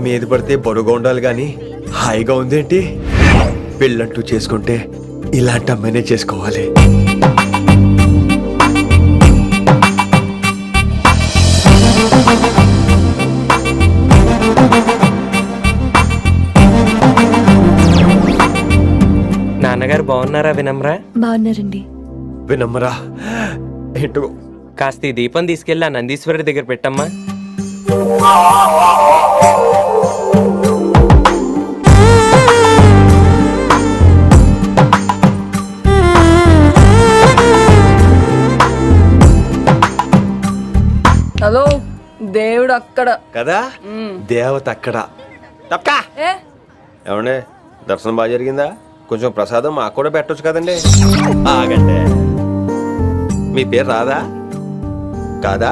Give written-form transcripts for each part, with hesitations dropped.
మీద పడితే బరువుగా ఉండాలి గాని హాయిగా ఉందేంటి? పెళ్ళంటూ చేసుకుంటే ఇలాంటి అమ్మాయినే చేసుకోవాలి. నాన్నగారు బాగున్నారా వినమ్రా? బాగున్నారండి. వినమ్మరా ఏంటో కాస్త ఈ దీపం తీసుకెళ్ళి ఆ నందీశ్వరుడి దగ్గర పెట్టమ్మా. హలో, దేవుడు అక్కడ కదా, దేవత అక్కడ. తప్పకా ఏమండే, దర్శనం బాగా జరిగిందా? కొంచెం ప్రసాదం మాకు కూడా పెట్టొచ్చు కదండి. ఆగండి, మీ పేరు రాదా? కాదా?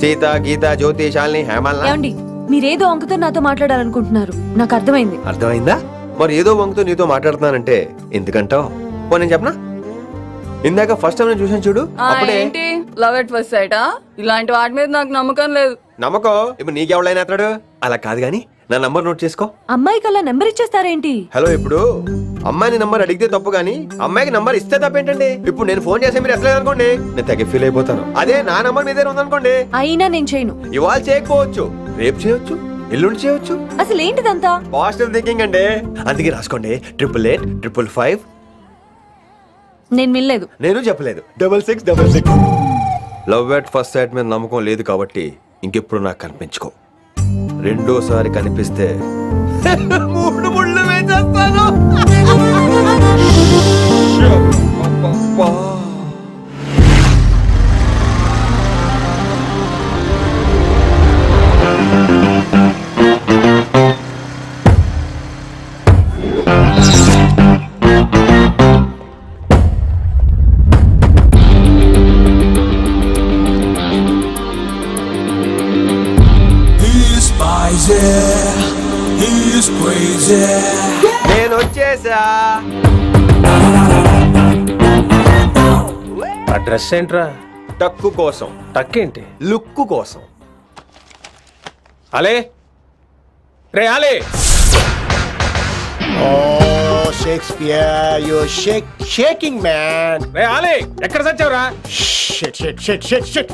సీత, గీత, జ్యోతి, శాలిని, హేమల్. ఏమండి, మీరేదో వంకతో నాతో మాట్లాడాలనుకుంటున్నారు, నాకు అర్థమైంది. అర్థమైందా? మరి ఏదో వంకుతో నీతో మాట్లాడుతున్నానంటే ఎందుకంటావు? నేను చెప్పనా? ఇందాక ఫస్ట్ టైం నేను చూసాను చూడు, అప్పుడే. ఏంటి లవ్ ఎట్ ఫస్ట్ సైటా? ఇలాంటి వాటి మీద నాకు నమ్మకం లేదు. నమ్మకం ఇప్పుడు నీకెవడైనా అతడు? అలా కాదు గాని నా నంబర్ నోట్ చేసుకో. అమ్మాయికి అలా నెంబర్ ఇచ్చేస్తారేంటి? హలో, ఇప్పుడు అమ్మాయిని నంబర్ అడిగితే తప్పు గానీ అమ్మాయికి నంబర్ ఇస్తే తప్పేంటండి? ఇప్పుడు నేను ఫోన్ చేస్తే మీరు ఎట్లేదు అనుకోండి, నేను తెగ ఫీల్ అయిపోతాను. అదే నా నంబర్ మీదే ఉందనుకోండి, అయినా నేను చేయను. ఇవాళ చేయకపోవచ్చు, రేపు చేయొచ్చు, ఎల్లుండి చేయొచ్చు. అసలు ఏంటిదంతా? పాజిటివ్ థింకింగ్ అండి. అందుకే రాసుకోండి 888 నేను వినలేదు. నేను చెప్పలేదు 6666. లవ్ ఎట్ ఫస్ట్ సైట్ మీద నమ్మకం లేదు కాబట్టి ఇంకెప్పుడు నాకు కనిపించుకో. రెండోసారి కనిపిస్తే 3 ముళ్ళు వేసేస్తాను. నేను వచ్చేసా. ఆ డ్రెస్ ఏంట్రా? టక్కు కోసం. టక్కేంటి? లుక్కు కోసం. అలే రే అలే. Oh, Shakespeare, you're shaking, man. రే అలే, ఎక్కడ సచ్చావురా? Shit.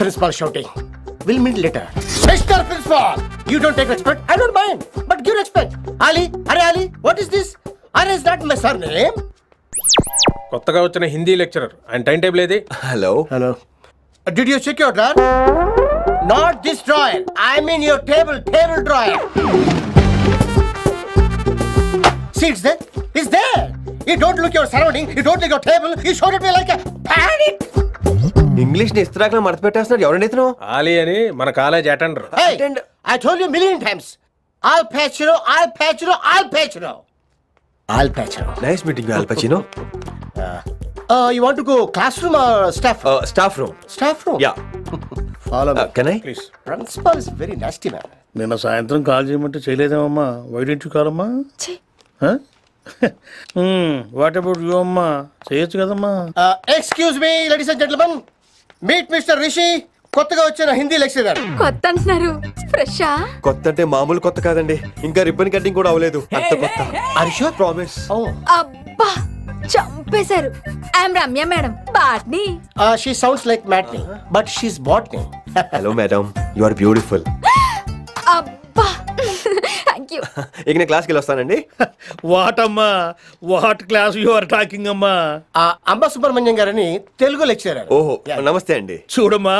Principal shouting. We'll meet later. Mr. Principal, you don't take respect. I don't mind, but give respect. Ali, what is this? Ali is not my surname. కొత్తగా వచ్చిన Hindi lecturer, ఆయన time table ఏది? Hello. Did you check your drawer? Not this drawer. I mean your table drawer. See, it's there. You don't look your surrounding. You don't look your table. You showed at me like a panic. English ని ఇస్త్రాకులో మడత పెట్టేస్తున్నాడు. ఎవరండి ఇతను? ఆలీ అని మన college attender. Hey, I told you a million times. I'll patch you. Nice meeting Al Pacino. You want to go classroom or staff room? Staff room. Staff room? Yeah. Follow me. Can I? Please. Principal is very nasty man. నిన్న సాయంత్రం call చేయమంటే చేయలేదేమమ్మా? Why didn't కాలమ్మా? What about you అమ్మా? చేయొచ్చు కదమ్మా. Excuse me, ladies and gentlemen. Meet Mr. Rishi. కొత్తగా వచ్చిన హిందీ లెక్చరర్. కొత్త అంటున్నారు, ఫ్రెషా? కొత్త అంటే మామూలు కొత్త కాదండి, ఇంకా రిబ్బన్ కటింగ్ కూడా అవ్వలేదు. అంత కొత్త. Are you sure? ప్రామిస్. అబ్బా, చంపేశారు. I'm Ramya madam, botany. She sounds like Matney, but she's botany. Hello madam, you are beautiful. అబ్బా, థ్యాంక్ యూ. ఇక నేను క్లాస్కి వెళ్ళి వస్తానండి. వాట్ అమ్మా? What class you are talking అమ్మా? అంబ సుబ్రహ్మణ్యం గారని తెలుగు లెక్చరర్. ఓహో, నమస్తే అండి. చూడమ్మా,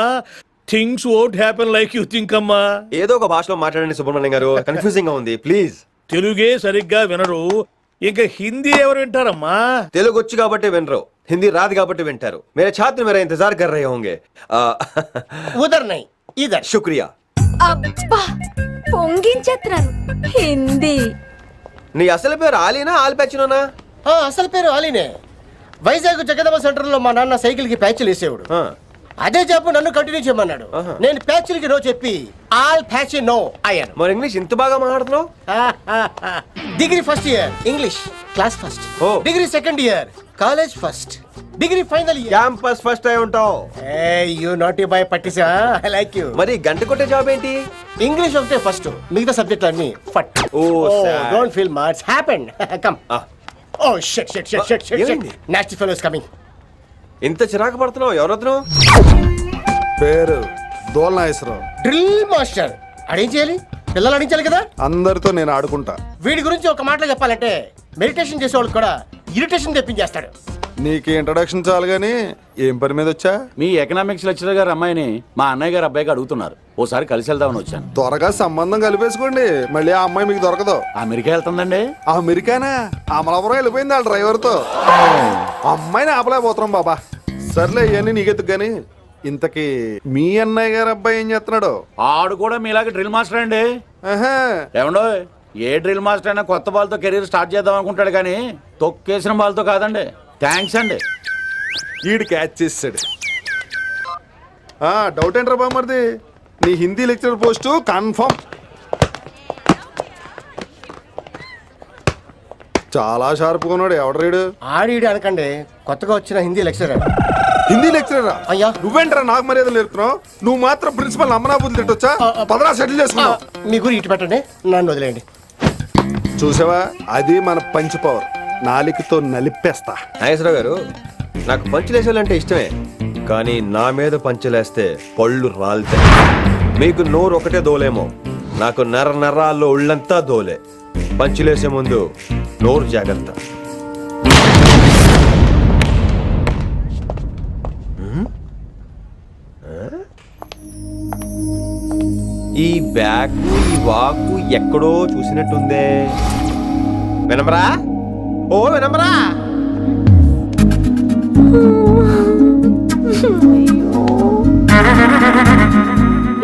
things won't happen like you think అమ్మా. ఏదో ఒక భాషలో మాట్లాడండి సుబ్రహ్మణ్యం గారు, కన్ఫ్యూజింగ్ గా ఉంది ప్లీజ్. తెలుగే సరిగ్గా వినరు, ఇంకా హిందీ ఎవరు వింటారమ్మా? తెలుగు వచ్చు కాబట్టి వినరు, హిందీ రాదు కాబట్టి వింటారు. మేరే ఛాత్ర మేరా ఇంతజార్ కర్ రహే హోంగే. ఉదర్ నై ఇదర్. శుక్రియా. అబ్బా, పొంగించేస్తున్నాను. హిందీ. నీ అసలు పేరు ఆలీనా ఆల్పచ్చినోనా? అసలు పేరు ఆలీనే. వైజాగ్ జగదమ్మ సెంటర్ లో మా నాన్న సైకిల్ కి ప్యాచ్లు వేసేవాడు. అదే జాబ్ నన్ను కంటిన్యూ చేయమన్నాడు. నేను ప్యాచ్లకి నో చెప్పి ఆల్ ప్యాచ్ నో అయ్యాను. మరి ఇంగ్లీష్ ఇంత బాగా మాట్లాడుతున్నావు? Degree first year English class first. Degree second year college first. Degree final year. Campus first అయి ఉంటావు. ఏ యు నాటీ బాయ్ పట్టిసా, ఐ లైక్ యు. మరి గంట కొట్టే జాబ్ ఏంటి? ఇంగ్లీష్ ఒకటే ఫస్ట్, మిగతా సబ్జెక్ట్ అన్ని ఫట్. Oh, sad. Don't feel much happened. Come. Oh shit shit shit shit shit. ఏమైంది? Nasty fellows coming. ఇంత చిరాకు పడుతున్నావు? ఎవరొద్దు? పేరు దోల్నాగేశ్వరరావు. Drill master. అడేం చేయాలి? పిల్లలు అడించాలి కదా. అందరితో నేను ఆడుకుంటా. వీడి గురించి ఒక మాటలో చెప్పాలంటే మెడిటేషన్ చేసేవాళ్ళు కూడా ఇరిటేషన్ తెప్పించేస్తాడు. నీకు ఇంట్రడక్షన్ చాలు గానీ ఏం పని మీద వచ్చా? మీ ఎకనామిక్స్ లెక్చరర్ గారు అమ్మాయిని మా అన్నయ్య గారు అబ్బాయికి అడుగుతున్నారు. ఓసారి కలిసి వెళ్దామని వచ్చాను. త్వరగా సంబంధం కలిపేసుకోండి, మళ్ళీ ఆ అమ్మాయి మీకు దొరకదు. అమెరికా వెళ్తుందండి. అమెరికానా? అమలాపురం వెళ్ళిపోయింది వాళ్ళ డ్రైవర్తో. అమ్మాయిని ఆపలేకపోతున్నాం బాబా. సర్లే ఇవన్నీ నీకెత్తుకు గానీ ఇంతకీ మీ అన్నయ్య గారు అబ్బాయి ఏం చేస్తున్నాడు? ఆడు కూడా మీలాగే డ్రిల్ మాస్టర్ అండి. ఆహా. ఏమండో, ఏ డ్రిల్ మాస్టర్ అయినా కొత్త బాల్తో కెరీర్ స్టార్ట్ చేద్దాం అనుకుంటాడు కానీ తొక్కేసిన బాల్తో కాదండి. థ్యాంక్స్ అండి. ఈడు క్యాచ్ చేసాడు. డౌట్ ఏంట్రా బామ్మర్ది, నీ హిందీ లెక్చరర్ పోస్టు కన్ఫర్మ్. చాలా షార్ప్గా ఉన్నాడు. ఎవడరీడు? ఆడిడి అనకండి, కొత్తగా వచ్చిన హిందీ లెక్చరర్. హిందీ లెక్చరరా? అయ్యా. నువ్వేంట్రా నాకు మర్యాద నేర్పుతున్నావు? నువ్వు మాత్రం ప్రిన్సిపల్ అమ్మనాబుద్ధి తిట్టొచ్చా? పదరా సెటిల్ చేసుకున్నావు. మీ గురి ఇటు పెట్టండి, నన్ను వదిలేయండి. చూసావా, అది మన పంచ్ పవర్. నాలికతో నలిపేస్తా. నాగేశ్వరరావు గారు, నాకు పంచులేసాలంటే ఇష్టమే, కానీ నా మీద పంచులేస్తే పళ్ళు రాలుతాయి. మీకు నోరు ఒకటే దోలేమో, నాకు నర నరాల్లో ఒళ్ళంతా దోలే. పంచులేసే ముందు నోరు జాగ్రత్త. ఈ బ్యాగు ఈ వాకు ఎక్కడో చూసినట్టుందే. వినమరా? ఓ వినమరా?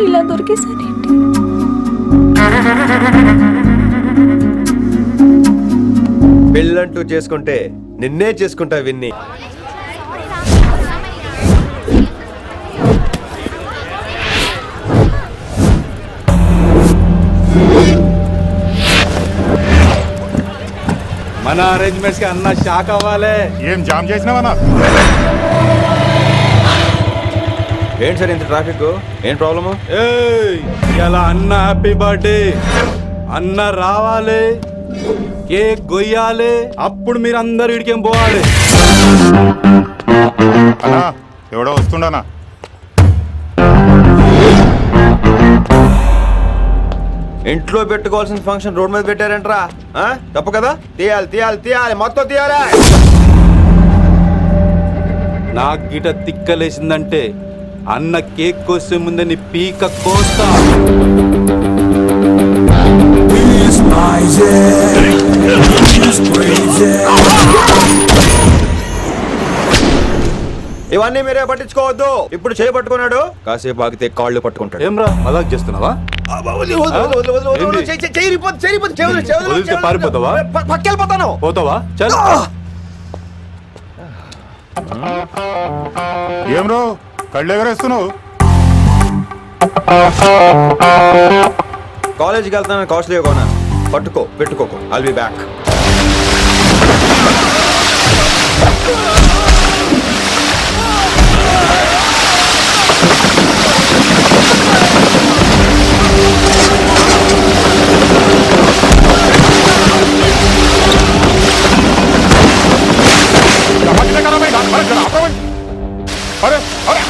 ఇలా దొరికేసానేంటి? పెళ్ళంటూ చేసుకుంటే నిన్నే చేసుకుంటా విన్ని. మన అరేంజ్మెంట్స్ కి అన్న షాక్ అవ్వాలి. ఏం జామ్ చేసినావా? ఏంటి సార్ ఇంత ట్రాఫిక్? ఏం ప్రాబ్లము? ఇలా అన్న హ్యాపీ బర్త్డే అన్న రావాలి, కేక్ గొయ్యాలి, అప్పుడు మీరు అందరు ఇడికేం పోవాలి. అన్నా ఎవడో వస్తుండనా? ఇంట్లో పెట్టుకోవాల్సిన ఫంక్షన్ రోడ్ మీద పెట్టారంట్రా. తప్పు కదా? తీయాలి తీయాలి తీయాలి, మొత్తం తీయాలి. నాకు గిట తిక్కలేసిందంటే అన్న కేక్ కోసే ముందే నీ పీక కోస్తా. ఇవన్నీ మీరే పట్టించుకోవద్దు. ఇప్పుడు చేయి పట్టుకున్నాడు, కాసేపు ఆగితే కాళ్ళు పట్టుకుంటాడు. ఏమ్రా మజాక్ చేస్తున్నావా? వదిలితే పారిపోతావా? పక్కెళ్ళిపోతాను. పోతావా? చల్. ఏం రో కళ్ళు ఎగరేస్తున్నావు? కాలేజీకి వెళ్తాను, కాస్ట్లీ కొనా. పట్టుకో, పెట్టుకోకు. I'll be back. అరే అరే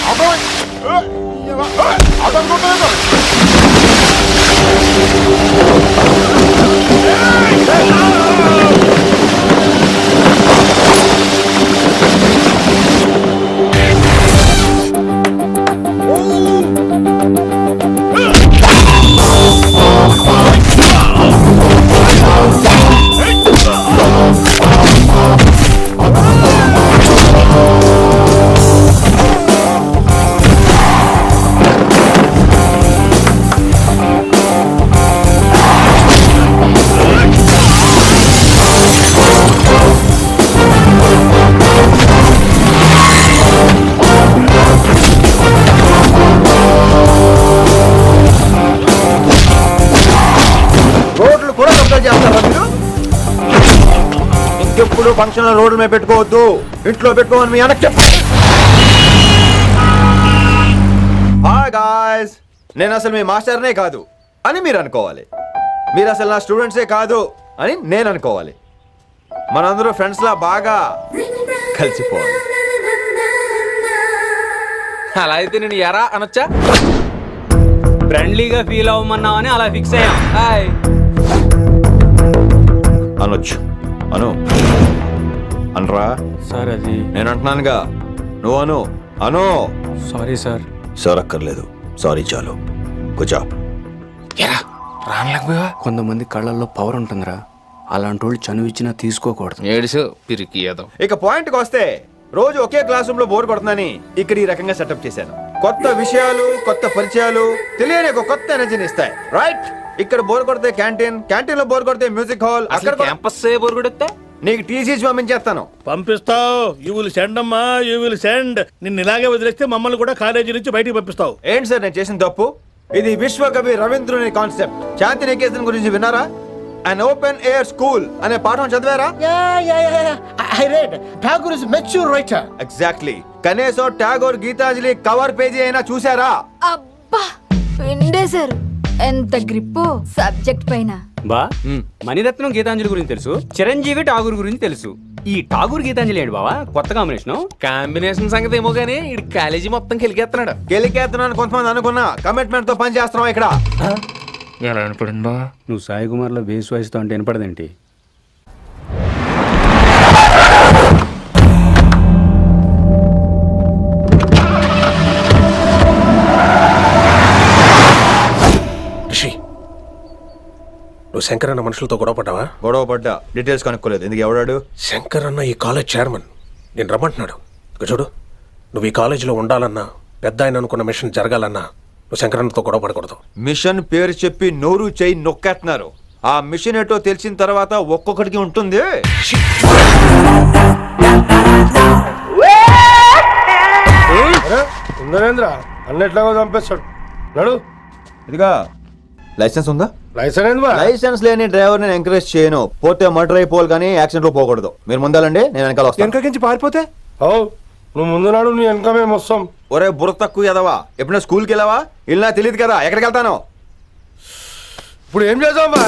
ఎప్పుడు ఫంక్షన్ రోడ్డు మీద పెట్టుకోవద్దు, ఇంట్లో పెట్టుకోమని మీ అన్నకి చెప్పు. హాయ్ గాయ్స్, నేను అసలు మీ మాస్టర్నే కాదు అని మీరు అనుకోవాలి. మీరు అసలు నా స్టూడెంట్సే కాదు అని నేను అనుకోవాలి. మనందరూ ఫ్రెండ్స్ లా బాగా కలిసిపోవాలి. అలా అయితే నేను ఎరా అనొచ్చా? ఫ్రెండ్లీగా ఫీల్ అవ్వమన్నావని అలా ఫిక్స్ అయ్యాం. హాయ్ అనొచ్చు, అను అనరా. సార్ అది నేను అంటున్నానుగా, నువ్వు అను. అను. Sorry sir. సార్ అక్కర్లేదు, సారీ చాలు. కూర్చో. కొంతమంది కళ్ళల్లో పవర్ ఉంటుందిరా, అలాంటి వాళ్ళు చనువు ఇచ్చినా తీసుకోకూడదు. ఏడుసు పిరికి ఏదో. ఇక పాయింట్కి వస్తే, రోజు ఒకే క్లాస్ రూమ్ లో బోర్ కొడుతుందని ఇక్కడ ఈ రకంగా సెటప్ చేశాను. కొత్త విషయాలు, కొత్త పరిచయాలు తెలియని ఒక కొత్త ఎనర్జీని ఇస్తాయి. రైట్? ఇక్కడ బోర్ కొడితే క్యాంటీన్, క్యాంటీన్ లో బోర్ కొడితే మ్యూజిక్ హాల్, అక్కడ క్యాంపస్ బోర్ కొడితే నీకు టీసీ పంపించేస్తాను. పంపిస్తావు. యూ విల్ సెండ్ అమ్మా, యూ విల్ సెండ్. నిన్ను ఇలాగే వదిలేస్తే మమ్మల్ని కూడా కాలేజీ నుంచి బయటికి పంపిస్తావు. ఏంటి సార్ నేను చేసిన తప్పు? ఇది విశ్వకవి రవీంద్రుని కాన్సెప్ట్. శాంతి నికేతన్ గురించి విన్నారా? అన్ ఓపెన్ ఎయిర్ స్కూల్ అనే పాఠం చదివారా? I read. Tagore is a mature writer. Exactly. కనీసం టాగోర్ గీతాంజలి కవర్ పేజీ అయినా చూసారా? అబ్బా పిండేశారు. ఎంత గ్రిప్పు సబ్జెక్ట్ పైన. బా మణిరత్నం గీతాంజలి గురించి తెలుసు, చిరంజీవి ఠాగూర్ గురించి తెలుసు. ఈ ఠాగూర్ గీతాంజలి ఏంటి బావా కొత్త కాంబినేషన్? కాంబినేషన్ సంగతి ఏమో గానీ ఈ కాలేజీ మొత్తం కెలికేస్తున్నాడు. గెలికేస్తున్నాను కొంతమంది అనుకున్నా, కమిట్మెంట్ తో పని చేస్తున్నాం ఇక్కడ. ఎలా అనిపడింది బా? నువ్వు సాయి కుమార్ లో బేస్ వాయిస్తో అంటే వినపడదేంటి? రిషి, నువ్వు శంకర్ అన్న మనుషులతో గొడవ పడ్డావా? గొడవ పడ్డా, డీటెయిల్స్ కనుక్కోలేదు. ఎందుకు? ఎవడాడు? శంకర్ అన్న ఈ కాలేజ్ చైర్మన్. నేను రమ్మంటున్నాడు. ఇక చూడు, నువ్వు ఈ కాలేజీలో ఉండాలన్నా, పెద్ద ఆయన అనుకున్న మిషన్ జరగాలన్నా నువ్వు శంకరన్నతో గొడవ పడకూడదు. మిషన్ పేరు చెప్పి నోరు చేయి నొక్కేస్తున్నారు. ఆ మిషన్ ఏటో తెలిసిన తర్వాత ఒక్కొక్కడికి ఉంటుంది. ఉందనేంద్ర అన్నెట్లాగో చంపేస్తాడు. నడు. ఇదిగా లైసెన్స్ ఉందా? లైసెన్స్ లైసెన్స్ లేని డ్రైవర్ నేను ఎంకరేజ్ చేయను. పోతే మర్డర్ అయిపోవాలి కానీ యాక్సిడెంట్ లో పోకూడదు. మీరు ముందాలండి, నేను వెనకాల వస్తాను. వెనకకించి పారిపోతే నువ్వు ముందు నాడు నీ వెనక మేము వస్తాం. ఒరే బుర్ర తక్కువ ఎదవా, ఎప్పుడైనా స్కూల్కి వెళ్ళావా? ఇలా తెలియదు కదా ఎక్కడికి వెళ్తాను. ఇప్పుడు ఏం చేద్దామా?